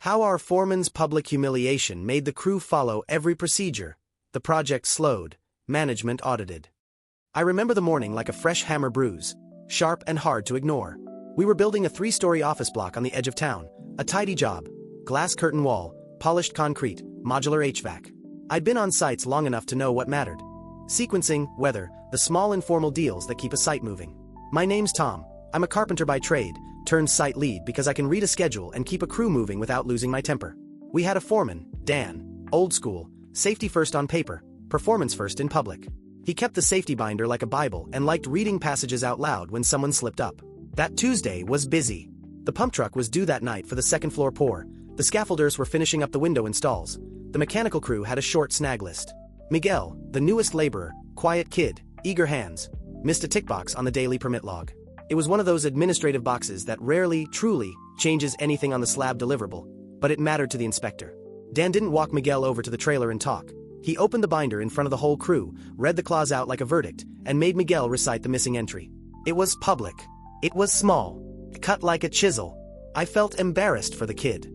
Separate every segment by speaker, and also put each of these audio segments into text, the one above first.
Speaker 1: How our foreman's public humiliation made the crew follow every procedure. The project slowed, management audited. I remember the morning like a fresh hammer bruise, sharp and hard to ignore. We were building a 3-story office block on the edge of town, a tidy job, glass curtain wall, polished concrete, modular HVAC. I'd been on sites long enough to know what mattered. Sequencing, weather, the small informal deals that keep a site moving. My name's Tom. I'm a carpenter by trade, turned site lead because I can read a schedule and keep a crew moving without losing my temper. We had a foreman, Dan, old school, safety first on paper, performance first in public. He kept the safety binder like a Bible and liked reading passages out loud when someone slipped up. That Tuesday was busy. The pump truck was due that night for the second floor pour. The scaffolders were finishing up the window installs. The mechanical crew had a short snag list. Miguel, the newest laborer, quiet kid, eager hands, missed a tick box on the daily permit log. It was one of those administrative boxes that rarely, truly, changes anything on the slab deliverable, but it mattered to the inspector. Dan didn't walk Miguel over to the trailer and talk. He opened the binder in front of the whole crew, read the clause out like a verdict, and made Miguel recite the missing entry. It was public. It was small. Cut like a chisel. I felt embarrassed for the kid.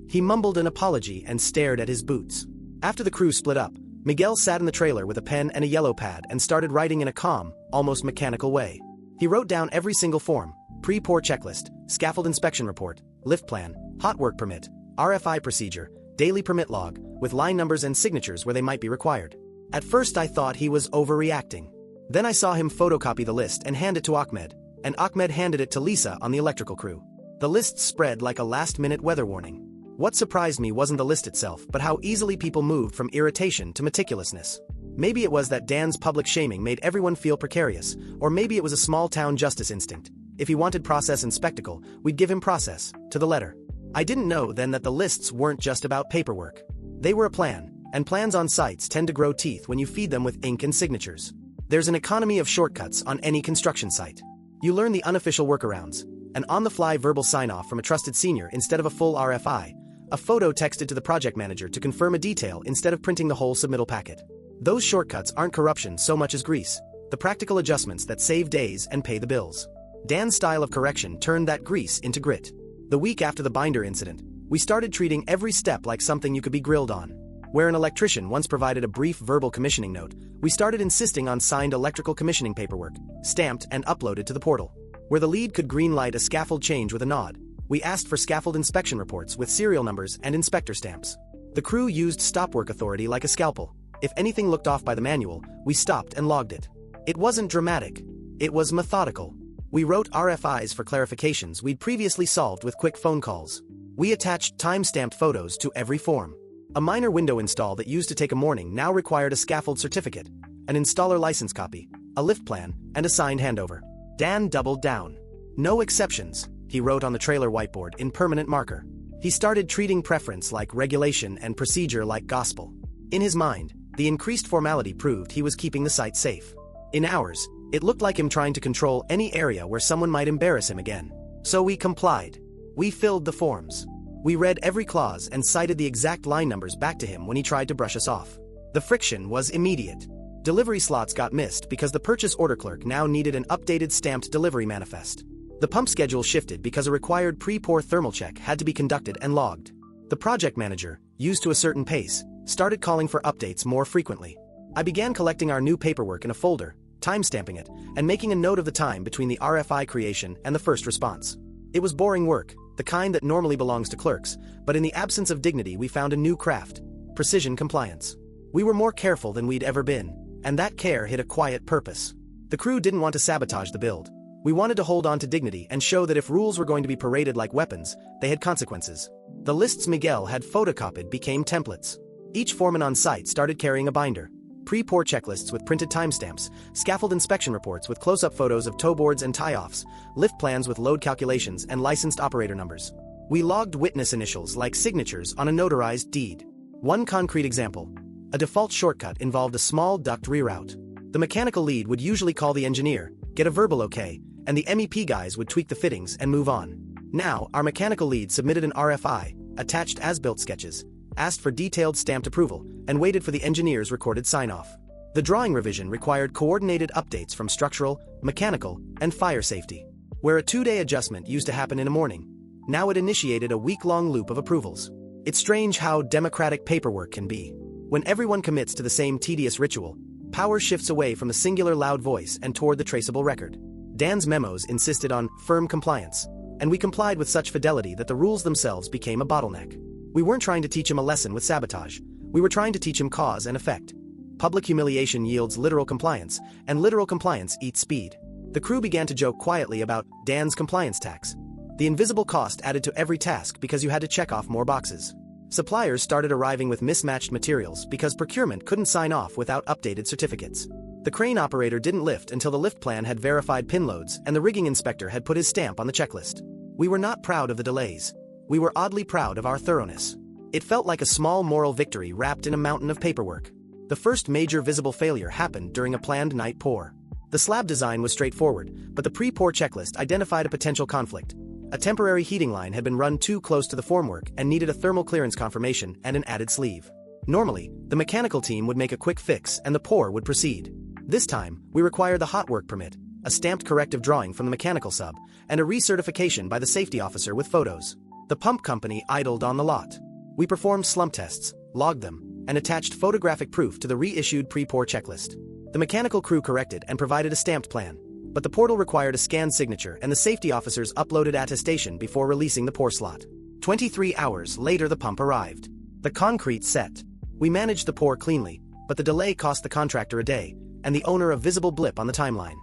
Speaker 1: He mumbled an apology and stared at his boots. After the crew split up, Miguel sat in the trailer with a pen and a yellow pad and started writing in a calm, almost mechanical way. He wrote down every single form: pre-pour checklist, scaffold inspection report, lift plan, hot work permit, RFI procedure, daily permit log, with line numbers and signatures where they might be required. At first I thought he was overreacting. Then I saw him photocopy the list and hand it to Ahmed, and Ahmed handed it to Lisa on the electrical crew. The list spread like a last-minute weather warning. What surprised me wasn't the list itself, but how easily people moved from irritation to meticulousness. Maybe it was that Dan's public shaming made everyone feel precarious, or maybe it was a small-town justice instinct. If he wanted process and spectacle, we'd give him process, to the letter. I didn't know then that the lists weren't just about paperwork. They were a plan, and plans on sites tend to grow teeth when you feed them with ink and signatures. There's an economy of shortcuts on any construction site. You learn the unofficial workarounds, an on-the-fly verbal sign-off from a trusted senior instead of a full RFI, a photo texted to the project manager to confirm a detail instead of printing the whole submittal packet. Those shortcuts aren't corruption so much as grease, the practical adjustments that save days and pay the bills. Dan's style of correction turned that grease into grit. The week after the binder incident, we started treating every step like something you could be grilled on. Where an electrician once provided a brief verbal commissioning note, we started insisting on signed electrical commissioning paperwork, stamped and uploaded to the portal. Where the lead could greenlight a scaffold change with a nod, we asked for scaffold inspection reports with serial numbers and inspector stamps. The crew used stop work authority like a scalpel. If anything looked off by the manual, we stopped and logged it. It wasn't dramatic. It was methodical. We wrote RFIs for clarifications we'd previously solved with quick phone calls. We attached time-stamped photos to every form. A minor window install that used to take a morning now required a scaffold certificate, an installer license copy, a lift plan, and a signed handover. Dan doubled down. No exceptions, he wrote on the trailer whiteboard in permanent marker. He started treating preference like regulation and procedure like gospel. In his mind, the increased formality proved he was keeping the site safe. In ours, it looked like him trying to control any area where someone might embarrass him again. So we complied. We filled the forms. We read every clause and cited the exact line numbers back to him when he tried to brush us off. The friction was immediate. Delivery slots got missed because the purchase order clerk now needed an updated stamped delivery manifest. The pump schedule shifted because a required pre-pour thermal check had to be conducted and logged. The project manager, used to a certain pace, started calling for updates more frequently. I began collecting our new paperwork in a folder, time-stamping it, and making a note of the time between the RFI creation and the first response. It was boring work, the kind that normally belongs to clerks, but in the absence of dignity we found a new craft: precision compliance. We were more careful than we'd ever been, and that care hid a quiet purpose. The crew didn't want to sabotage the build. We wanted to hold on to dignity and show that if rules were going to be paraded like weapons, they had consequences. The lists Miguel had photocopied became templates. Each foreman on site started carrying a binder: pre-pour checklists with printed timestamps, scaffold inspection reports with close-up photos of toe boards and tie-offs, lift plans with load calculations and licensed operator numbers. We logged witness initials like signatures on a notarized deed. One concrete example: a default shortcut involved a small duct reroute. The mechanical lead would usually call the engineer, get a verbal okay, and the MEP guys would tweak the fittings and move on. Now, our mechanical lead submitted an RFI, attached as-built sketches, asked for detailed stamped approval, and waited for the engineer's recorded sign-off. The drawing revision required coordinated updates from structural, mechanical, and fire safety. Where a 2-day adjustment used to happen in a morning, Now it initiated a week-long loop of approvals. It's strange how democratic paperwork can be. When everyone commits to the same tedious ritual, power shifts away from the singular loud voice and toward the traceable record. Dan's memos insisted on firm compliance, and we complied with such fidelity that the rules themselves became a bottleneck. We weren't trying to teach him a lesson with sabotage. We were trying to teach him cause and effect. Public humiliation yields literal compliance, and literal compliance eats speed. The crew began to joke quietly about Dan's compliance tax. The invisible cost added to every task because you had to check off more boxes. Suppliers started arriving with mismatched materials because procurement couldn't sign off without updated certificates. The crane operator didn't lift until the lift plan had verified pin loads and the rigging inspector had put his stamp on the checklist. We were not proud of the delays. We were oddly proud of our thoroughness. It felt like a small moral victory wrapped in a mountain of paperwork. The first major visible failure happened during a planned night pour. The slab design was straightforward, but the pre-pour checklist identified a potential conflict. A temporary heating line had been run too close to the formwork and needed a thermal clearance confirmation and an added sleeve. Normally, the mechanical team would make a quick fix and the pour would proceed. This time, we required the hot work permit, a stamped corrective drawing from the mechanical sub, and a recertification by the safety officer with photos. The pump company idled on the lot. We performed slump tests, logged them, and attached photographic proof to the reissued pre-pour checklist. The mechanical crew corrected and provided a stamped plan, but the portal required a scanned signature and the safety officers uploaded attestation before releasing the pour slot. 23 hours later the pump arrived. The concrete set. We managed the pour cleanly, but the delay cost the contractor a day, and the owner a visible blip on the timeline.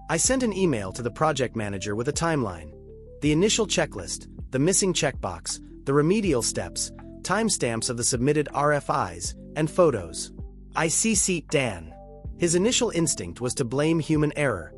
Speaker 1: I sent an email to the project manager with a timeline. The initial checklist, the missing checkbox, the remedial steps, timestamps of the submitted RFIs, and photos. I CC'd Dan. His initial instinct was to blame human error.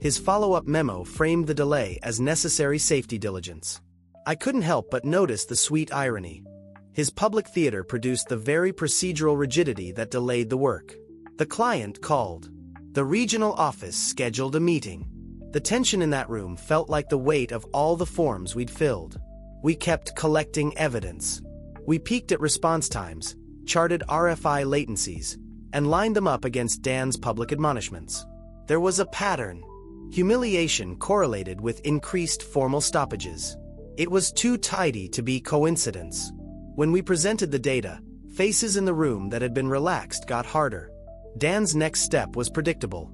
Speaker 1: His follow-up memo framed the delay as necessary safety diligence. I couldn't help but notice the sweet irony. His public theater produced the very procedural rigidity that delayed the work. The client called. The regional office scheduled a meeting. The tension in that room felt like the weight of all the forms we'd filled. We kept collecting evidence. We peeked at response times, charted RFI latencies, and lined them up against Dan's public admonishments. There was a pattern. Humiliation correlated with increased formal stoppages. It was too tidy to be coincidence. When we presented the data, faces in the room that had been relaxed got harder. Dan's next step was predictable.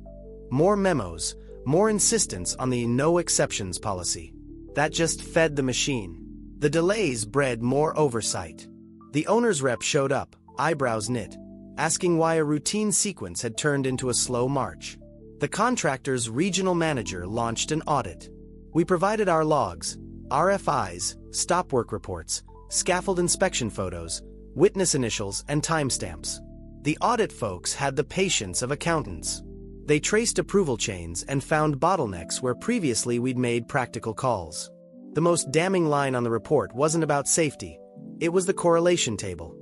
Speaker 1: More memos, more insistence on the no exceptions policy. That just fed the machine. The delays bred more oversight. The owner's rep showed up, eyebrows knit, asking why a routine sequence had turned into a slow march. The contractor's regional manager launched an audit. We provided our logs, RFIs, stop work reports, scaffold inspection photos, witness initials, and timestamps. The audit folks had the patience of accountants. They traced approval chains and found bottlenecks where previously we'd made practical calls. The most damning line on the report wasn't about safety. It was the correlation table.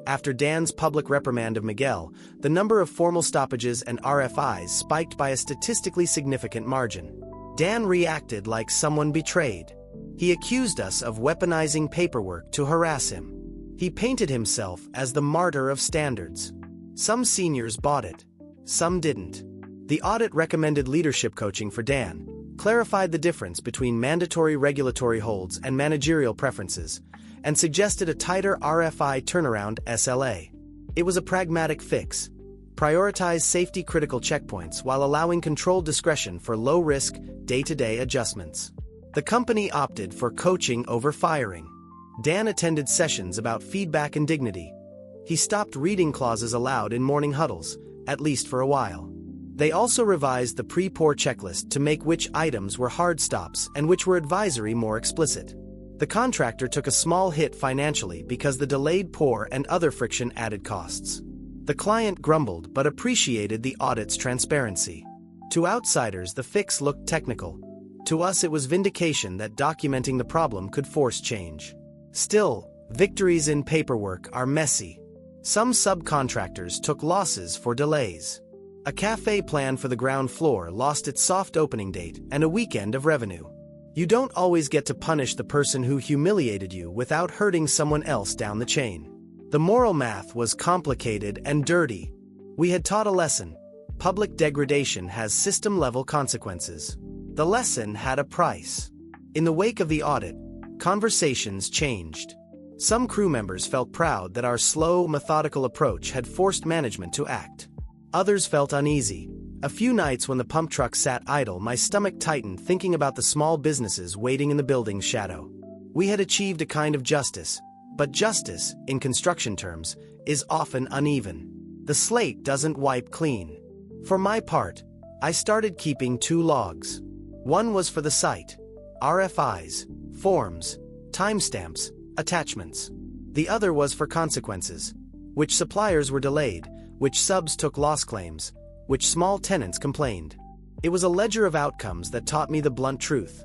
Speaker 1: After Dan's public reprimand of Miguel, the number of formal stoppages and RFIs spiked by a statistically significant margin. Dan reacted like someone betrayed. He accused us of weaponizing paperwork to harass him. He painted himself as the martyr of standards. Some seniors bought it. Some didn't. The audit recommended leadership coaching for Dan, clarified the difference between mandatory regulatory holds and managerial preferences, and suggested a tighter RFI turnaround SLA. It was a pragmatic fix. Prioritize safety-critical checkpoints while allowing controlled discretion for low-risk, day-to-day adjustments. The company opted for coaching over firing. Dan attended sessions about feedback and dignity. He stopped reading clauses aloud in morning huddles, at least for a while. They also revised the pre-pour checklist to make which items were hard stops and which were advisory more explicit. The contractor took a small hit financially because the delayed pour and other friction added costs. The client grumbled but appreciated the audit's transparency. To outsiders, the fix looked technical. To us, it was vindication that documenting the problem could force change. Still, victories in paperwork are messy. Some subcontractors took losses for delays. A cafe plan for the ground floor lost its soft opening date and a weekend of revenue. You don't always get to punish the person who humiliated you without hurting someone else down the chain. The moral math was complicated and dirty. We had taught a lesson. Public degradation has system-level consequences. The lesson had a price. In the wake of the audit, Conversations changed. Some crew members felt proud that our slow, methodical approach had forced management to act. Others felt uneasy. A few nights when the pump truck sat idle, my stomach tightened thinking about the small businesses waiting in the building's shadow. We had achieved a kind of justice, but justice, in construction terms, is often uneven. The slate doesn't wipe clean. For my part, I started keeping 2 logs. One was for the site, RFIs, forms, timestamps, attachments. The other was for consequences. Which suppliers were delayed, which subs took loss claims, which small tenants complained. It was a ledger of outcomes that taught me the blunt truth.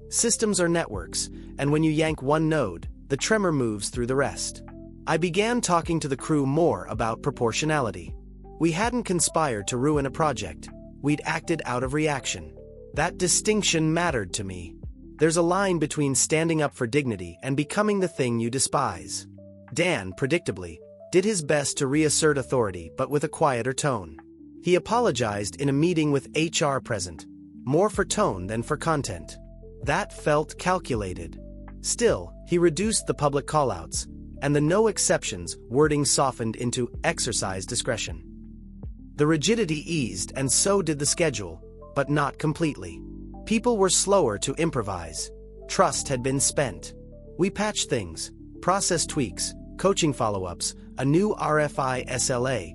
Speaker 1: Systems are networks, and when you yank one node, the tremor moves through the rest. I began talking to the crew more about proportionality. We hadn't conspired to ruin a project. We'd acted out of reaction. That distinction mattered to me. There's a line between standing up for dignity and becoming the thing you despise. Dan, predictably, did his best to reassert authority but with a quieter tone. He apologized in a meeting with HR present, more for tone than for content. That felt calculated. Still, he reduced the public callouts, and the no exceptions wording softened into exercise discretion. The rigidity eased and so did the schedule, but not completely. People were slower to improvise. Trust had been spent. We patched things, process tweaks, coaching follow-ups, a new RFI SLA,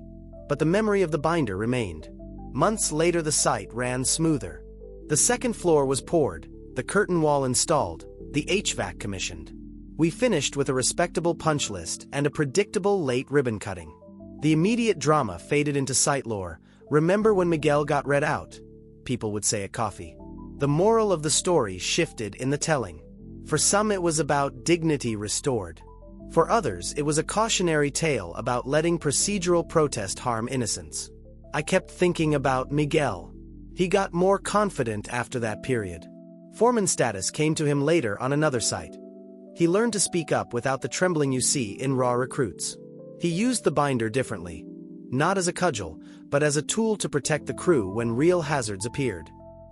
Speaker 1: but the memory of the binder remained. Months later the site ran smoother. The second floor was poured, the curtain wall installed, the HVAC commissioned. We finished with a respectable punch list and a predictable late ribbon cutting. The immediate drama faded into site lore. Remember when Miguel got read out? People would say at coffee. The moral of the story shifted in the telling. For some it was about dignity restored. For others it was a cautionary tale about letting procedural protest harm innocence. I kept thinking about Miguel. He got more confident after that period. Foreman status came to him later on another site. He learned to speak up without the trembling you see in raw recruits. He used the binder differently, not as a cudgel, but as a tool to protect the crew when real hazards appeared.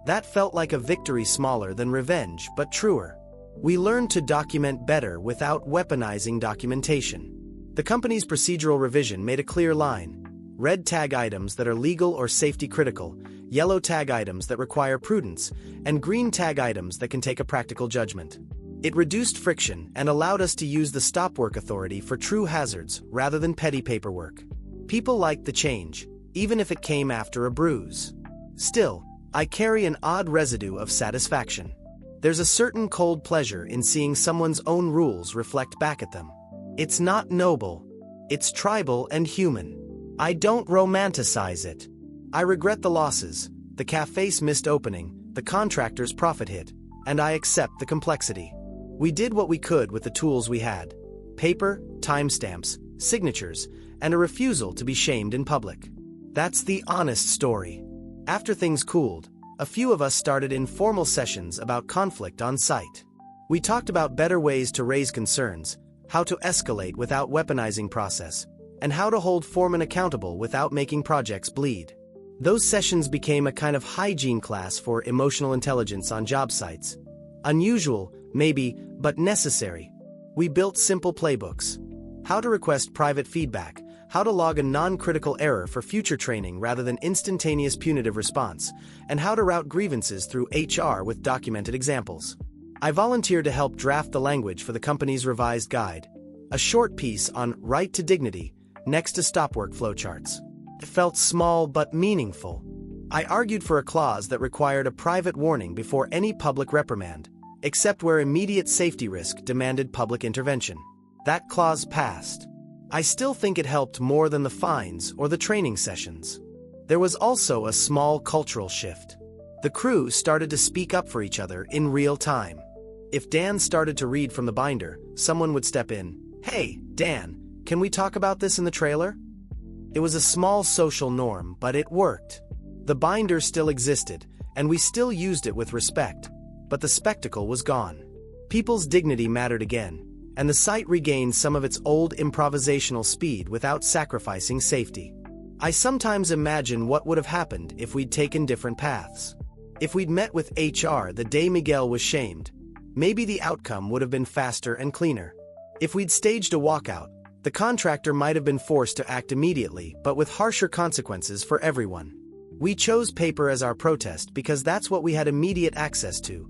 Speaker 1: That felt like a victory smaller than revenge, but truer. We learned to document better without weaponizing documentation. The company's procedural revision made a clear line. Red tag items that are legal or safety critical, yellow tag items that require prudence, and green tag items that can take a practical judgment. It reduced friction and allowed us to use the stop work authority for true hazards rather than petty paperwork. People liked the change, even if it came after a bruise. Still, I carry an odd residue of satisfaction. There's a certain cold pleasure in seeing someone's own rules reflect back at them. It's not noble. It's tribal and human. I don't romanticize it. I regret the losses, the cafe's missed opening, the contractor's profit hit, and I accept the complexity. We did what we could with the tools we had. Paper, timestamps, signatures, and a refusal to be shamed in public. That's the honest story. After things cooled, a few of us started informal sessions about conflict on site. We talked about better ways to raise concerns, how to escalate without weaponizing process, and how to hold foremen accountable without making projects bleed. Those sessions became a kind of hygiene class for emotional intelligence on job sites. Unusual, maybe, but necessary. We built simple playbooks. How to request private feedback, how to log a non-critical error for future training rather than instantaneous punitive response, and how to route grievances through HR with documented examples. I volunteered to help draft the language for the company's revised guide, a short piece on right to dignity, next to stop work flowcharts. It felt small but meaningful. I argued for a clause that required a private warning before any public reprimand, except where immediate safety risk demanded public intervention. That clause passed. I still think it helped more than the fines or the training sessions. There was also a small cultural shift. The crew started to speak up for each other in real time. If Dan started to read from the binder, someone would step in. "Hey, Dan, can we talk about this in the trailer?" It was a small social norm, but it worked. The binder still existed, and we still used it with respect, but the spectacle was gone. People's dignity mattered again, and the site regained some of its old improvisational speed without sacrificing safety. I sometimes imagine what would have happened if we'd taken different paths. If we'd met with HR the day Miguel was shamed, maybe the outcome would have been faster and cleaner. If we'd staged a walkout, the contractor might have been forced to act immediately, but with harsher consequences for everyone. We chose paper as our protest because that's what we had immediate access to.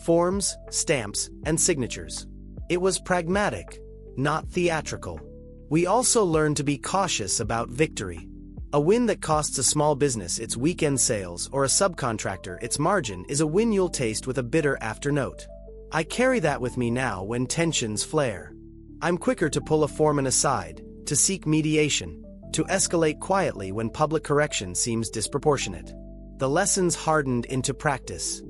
Speaker 1: Forms, stamps, and signatures. It was pragmatic, not theatrical. We also learned to be cautious about victory. A win that costs a small business its weekend sales or a subcontractor its margin is a win you'll taste with a bitter afternote. I carry that with me now when tensions flare. I'm quicker to pull a foreman aside, to seek mediation, to escalate quietly when public correction seems disproportionate. The lessons hardened into practice.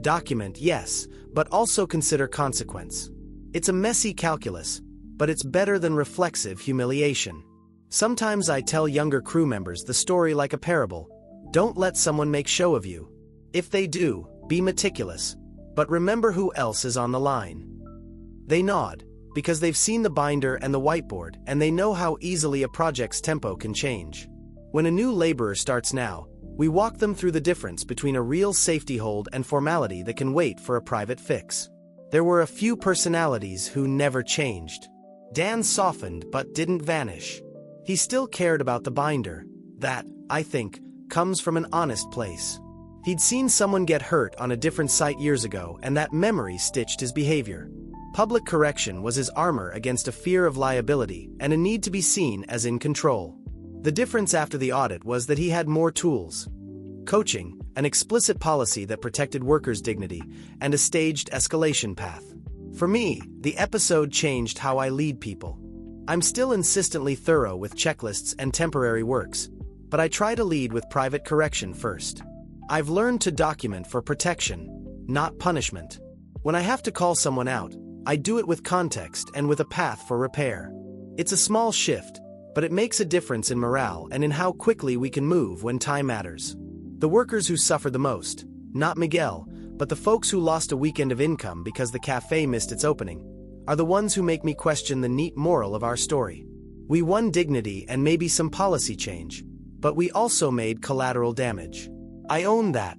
Speaker 1: Document, yes, but also consider consequence. It's a messy calculus, but it's better than reflexive humiliation. Sometimes I tell younger crew members the story like a parable. Don't let someone make show of you. If they do, be meticulous, but remember who else is on the line. They nod, because they've seen the binder and the whiteboard, and they know how easily a project's tempo can change. When a new laborer starts now, we walk them through the difference between a real safety hold and formality that can wait for a private fix. There were a few personalities who never changed. Dan softened but didn't vanish. He still cared about the binder. That, I think, comes from an honest place. He'd seen someone get hurt on a different site years ago, and that memory stitched his behavior. Public correction was his armor against a fear of liability and a need to be seen as in control. The difference after the audit was that he had more tools. Coaching, an explicit policy that protected workers' dignity, and a staged escalation path. For me, the episode changed how I lead people. I'm still insistently thorough with checklists and temporary works, but I try to lead with private correction first. I've learned to document for protection, not punishment. When I have to call someone out, I do it with context and with a path for repair. It's a small shift, but it makes a difference in morale and in how quickly we can move when time matters. The workers who suffer the most, not Miguel, but the folks who lost a weekend of income because the cafe missed its opening, are the ones who make me question the neat moral of our story. We won dignity and maybe some policy change, but we also made collateral damage. I own that.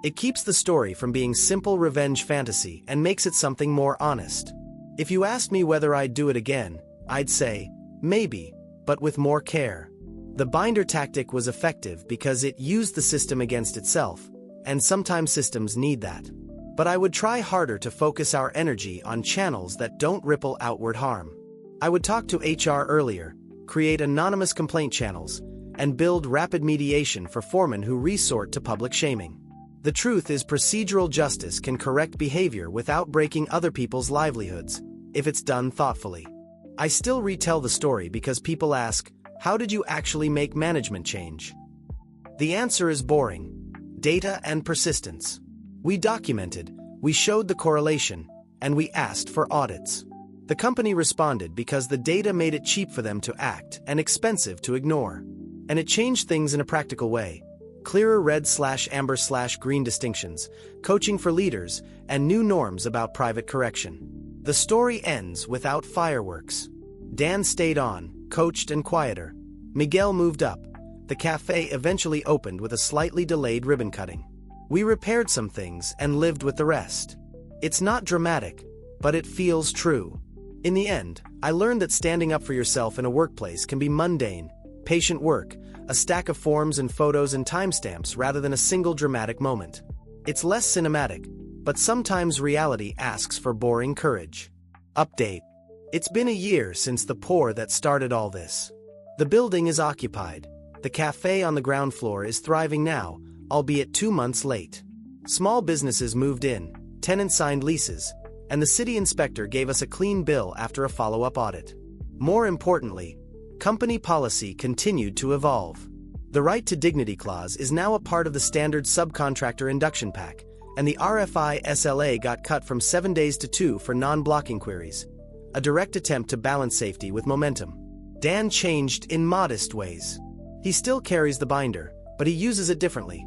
Speaker 1: It keeps the story from being simple revenge fantasy and makes it something more honest. If you asked me whether I'd do it again, I'd say, maybe, but with more care. The binder tactic was effective because it used the system against itself, and sometimes systems need that. But I would try harder to focus our energy on channels that don't ripple outward harm. I would talk to HR earlier, create anonymous complaint channels, and build rapid mediation for foremen who resort to public shaming. The truth is, procedural justice can correct behavior without breaking other people's livelihoods, if it's done thoughtfully. I still retell the story because people ask, how did you actually make management change? The answer is boring. Data and persistence. We documented, we showed the correlation, and we asked for audits. The company responded because the data made it cheap for them to act and expensive to ignore. And it changed things in a practical way. Clearer red/amber/green distinctions, coaching for leaders, and new norms about private correction. The story ends without fireworks. Dan stayed on, coached and quieter. Miguel moved up. The cafe eventually opened with a slightly delayed ribbon cutting. We repaired some things and lived with the rest. It's not dramatic, but it feels true. In the end, I learned that standing up for yourself in a workplace can be mundane, patient work, a stack of forms and photos and timestamps rather than a single dramatic moment. It's less cinematic, but sometimes reality asks for boring courage. Update. It's been a year since the pour that started all this. The building is occupied. The cafe on the ground floor is thriving now, albeit 2 months late. Small businesses moved in, tenants signed leases, and the city inspector gave us a clean bill after a follow-up audit. More importantly, company policy continued to evolve. The right to dignity clause is now a part of the standard subcontractor induction pack, and the RFI SLA got cut from 7 days to 2 for non-blocking queries, a direct attempt to balance safety with momentum. Dan changed in modest ways. He still carries the binder, but he uses it differently.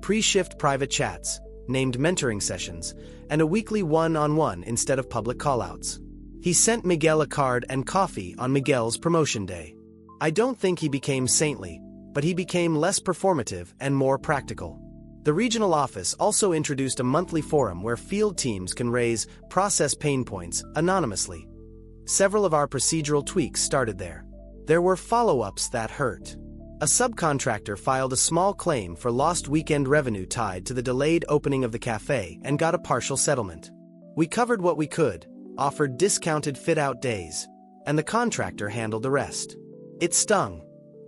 Speaker 1: Pre-shift private chats, named mentoring sessions, and a weekly one-on-one instead of public callouts. He sent Miguel a card and coffee on Miguel's promotion day. I don't think he became saintly, but he became less performative and more practical. The regional office also introduced a monthly forum where field teams can raise process pain points anonymously. Several of our procedural tweaks started there. There were follow-ups that hurt. A subcontractor filed a small claim for lost weekend revenue tied to the delayed opening of the cafe and got a partial settlement. We covered what we could, offered discounted fit-out days, and the contractor handled the rest. It stung.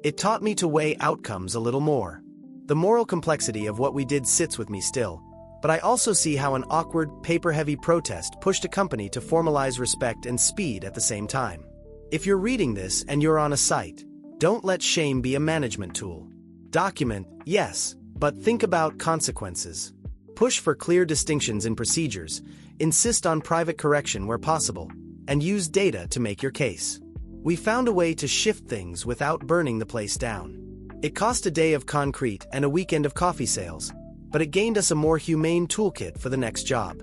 Speaker 1: It taught me to weigh outcomes a little more. The moral complexity of what we did sits with me still, but I also see how an awkward, paper-heavy protest pushed a company to formalize respect and speed at the same time. If you're reading this and you're on a site, don't let shame be a management tool. Document, yes, but think about consequences. Push for clear distinctions in procedures, insist on private correction where possible, and use data to make your case. We found a way to shift things without burning the place down. It cost a day of concrete and a weekend of coffee sales, but it gained us a more humane toolkit for the next job.